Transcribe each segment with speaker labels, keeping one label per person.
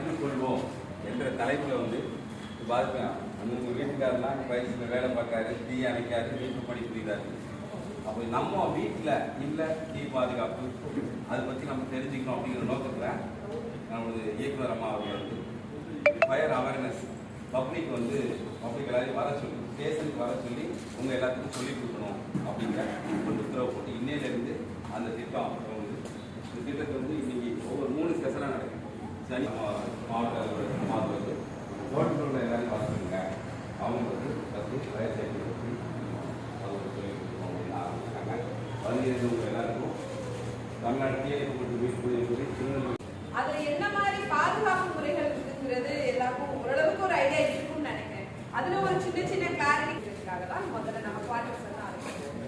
Speaker 1: கற்றுக்கொள்வோம் என்ற தலைப்பில் வந்து பார்ப்பேன். உங்கள் வீட்டுக்காரெல்லாம் வயசில் வேலை பார்க்காரு, தீ அணைக்காரு, வீட்டு பணி புரியுறாரு. அப்போ நம்ம வீட்டில் இல்லை தீ பாதுகாப்பு அதை பற்றி நம்ம தெரிஞ்சுக்கணும் அப்படிங்கிற நோக்கத்தில் நம்மளது இயக்குனர் அம்மா அவர்கள் வந்து ஃபயர் அவேர்னஸ் பப்ளிக் எல்லாரையும் வர சொல்லி ஸ்டேஷனுக்கு வர சொல்லி உங்கள் எல்லாத்துக்கும் சொல்லிக் கொடுக்கணும் அப்படிங்கிற ஒரு உத்தரவு போட்டு இன்னையிலேருந்து அந்த திட்டம் வந்து இந்த திட்டத்தை வந்து இன்னைக்கு ஒவ்வொரு 3 செஷனாக நடக்கும். சனி மாவட்ட வந்து ரோட்டில் எல்லாரையும் வர சொல்லுங்க, அவங்க வந்து ஃபஸ்ட்டு ஃபயர் சேஃப்டி பற்றி அவங்க சொல்லிக் கொடுக்கணும் அப்படின்னு ஆரம்பிச்சாங்க. உங்கள் எல்லாருக்கும் தமிழ்நாட்டிலே வீட்டு
Speaker 2: அதுல என்ன மாதிரி பாதுகாப்பு முறைகள் இருக்குங்கிறது எல்லாருக்கும் ஓரளவுக்கு ஒரு ஐடியா இருக்கும்னு நினைக்கிறேன். அதுல ஒரு சின்ன கிளாரிட்டிக்காக தான் முதல்ல நம்ம குவார்டர்ஸ் வந்து ஆரம்பிக்கிறோம்.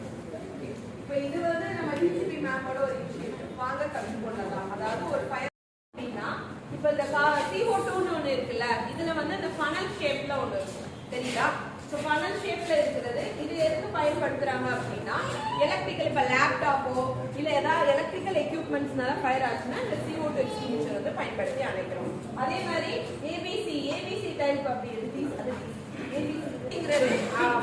Speaker 2: இப்போ இது வந்து நம்ம டிசிபி மேமோட ஒரு விஷயம் வாங்க கற்றுக்கொள்ளலாம். அதாவது ஒரு ஃபயர் அப்படின்னா இப்போ இந்த CO2ன்னு ஒன்று இருக்குல்ல, இதுல வந்து இந்த ஃபனல் ஷேப்ல ஒன்று இருக்கும் தெரியுதா? ஸோ ஃபனல் ஷேப்ல இருக்கிறது இது எதுக்கு பயன்படுத்துறாங்க அப்படின்னா எலக்ட்ரிக்கல் இப்போ லேப்டாப்போ இல்லை ஏதாவது எலக்ட்ரிக்கல் எக்யூப்மெண்ட்ஸ்னால ஃபயர் ஆச்சுன்னா இந்த CO2 எக்ஸ்டிங்யூஷர் வந்து பயன்படுத்தி அணைக்கிறோம். அதே மாதிரி ஏபிசி டைப் அப்படி ஏபிசிங்கிறது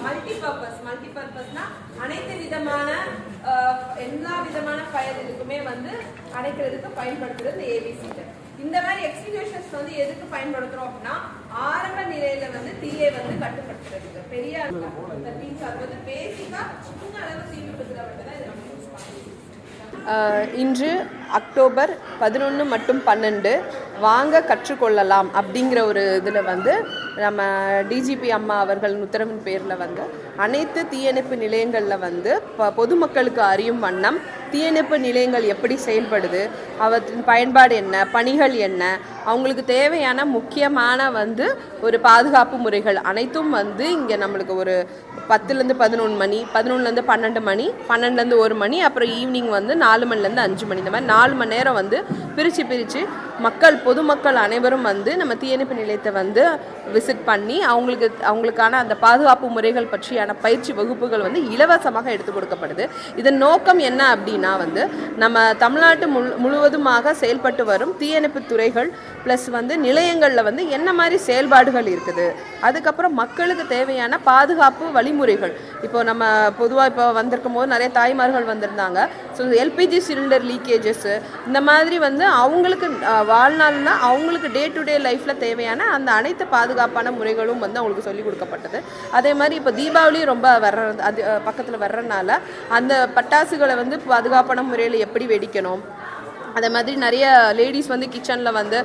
Speaker 2: மல்டிபர்பஸ்னா அனைத்து விதமான எல்லா விதமான ஃபயர் இதுக்குமே வந்து அணைக்கிறதுக்கு பயன்படுத்துறது ஏபிசி டைப். இந்த மாதிரி எக்ஸ்டிங்யூஷர்ஸ் வந்து எதுக்கு பயன்படுத்துறோம் அப்படின்னா ஆரம்ப நிலையில வந்து தீயை வந்து கட்டுப்படுத்துறதுக்கு பெரிய வந்து பேசிக்கா சின்ன அளவு தீவிரப்படுத்துறத மட்டும் தான் இதை நம்ம யூஸ் பண்ணுறோம்.
Speaker 3: இன்று அக்டோபர் 11 மற்றும் 12 வாங்க கற்றுக்கொள்ளலாம் அப்படிங்கிற ஒரு இதில் வந்து நம்ம டிஜிபி அம்மா அவர்களின் உத்தரவின் பேரில் வந்து அனைத்து தீயணைப்பு நிலையங்களில் வந்து பொதுமக்களுக்கு அறியும் வண்ணம் தீயணைப்பு நிலையங்கள் எப்படி செயல்படுது, அவற்றின் பயன்பாடு என்ன, பணிகள் என்ன, அவங்களுக்கு தேவையான முக்கியமான வந்து ஒரு பாதுகாப்பு முறைகள் அனைத்தும் வந்து இங்கே நம்மளுக்கு ஒரு 10லேருந்து 11 மணி, 11லேருந்து 12 மணி, 12லேருந்து 1 மணி, அப்புறம் ஈவினிங் வந்து 4 மணிலேருந்து 5 மணி, இந்த மாதிரி 4 மணி நேரம் வந்து பிரித்து பொதுமக்கள் அனைவரும் வந்து நம்ம தீயணைப்பு நிலையத்தை வந்து விசிட் பண்ணி அவங்களுக்கான அந்த பாதுகாப்பு முறைகள் பற்றியான பயிற்சி வகுப்புகள் வந்து இலவசமாக எடுத்து கொடுக்கப்படுது. இதன் நோக்கம் என்ன அப்படின்னா வந்து நம்ம தமிழ்நாட்டு முழுவதுமாக செயல்பட்டு வரும் தீயணைப்பு துறைகள் ப்ளஸ் வந்து நிலையங்களில் வந்து என்ன மாதிரி செயல்பாடுகள் இருக்குது, அதுக்கப்புறம் மக்களுக்கு தேவையான பாதுகாப்பு வழிமுறைகள். இப்போ நம்ம பொதுவாக இப்போ வந்திருக்கும் போது நிறைய தாய்மார்கள் வந்திருந்தாங்க. ஸோ எல்பிஜி சிலிண்டர் லீக்கேஜஸ்ஸு இந்த மாதிரி வந்து அவங்களுக்கு வாழ்நாளில் அவங்களுக்கு டே டு டே லைஃப்பில் தேவையான அந்த அனைத்து பாதுகாப்பான முறைகளும் வந்து அவங்களுக்கு சொல்லிக் கொடுக்கப்பட்டது. அதே மாதிரி இப்போ தீபாவளி ரொம்ப அது பக்கத்தில் வர்றதுனால அந்த பட்டாசுகளை வந்து பாதுகாப்பான முறையில் எப்படி வெடிக்கணும், அதே மாதிரி நிறைய லேடிஸ் வந்து கிச்சனில் வந்து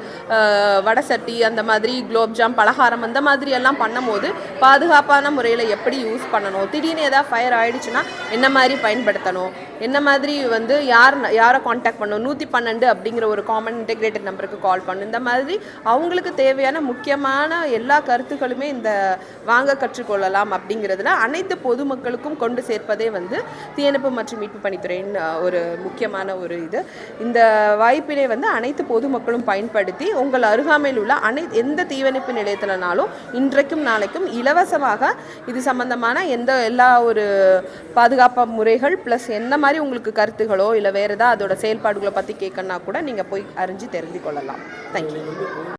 Speaker 3: வடை சட்டி அந்த மாதிரி குலோப்ஜாம் பலகாரம் அந்த மாதிரி எல்லாம் பண்ணும்போது பாதுகாப்பான முறையில் எப்படி யூஸ் பண்ணணும், திடீர்னு ஏதாவது ஃபயர் ஆகிடுச்சுன்னா என்ன மாதிரி பயன்படுத்தணும், என்ன மாதிரி வந்து யாரை காண்டாக்ட் பண்ணணும், 112 அப்படிங்கிற ஒரு காமன் இன்டெகிரேட்டட் நம்பருக்கு கால் பண்ணணும். இந்த மாதிரி அவங்களுக்கு தேவையான முக்கியமான எல்லா கருத்துக்களுமே இந்த வாங்க கற்றுக்கொள்ளலாம் அப்படிங்கிறதுல அனைத்து பொதுமக்களுக்கும் கொண்டு சேர்ப்பதே வந்து தீயணைப்பு மற்றும் மீட்பு பணித்துறையின் ஒரு முக்கியமான ஒரு இது. இந்த வாய்ப்பினை வந்து அனைத்து பொதுமக்களும் பயன்படுத்தி உங்கள் அருகாமையில் உள்ள எந்த தீயணைப்பு நிலையத்திலனாலும் இன்றைக்கும் நாளைக்கும் இலவசமாக இது சம்பந்தமான எல்லா ஒரு பாதுகாப்பு முறைகள் ப்ளஸ் என்ன மாதிரி உங்களுக்கு கருத்துகளோ இல்லை வேறு ஏதாவது அதோட செயல்பாடுகளை பற்றி கேட்கணுன்னா கூட நீங்கள் போய் அறிஞ்சு தெரிந்து கொள்ளலாம். தேங்க்யூ.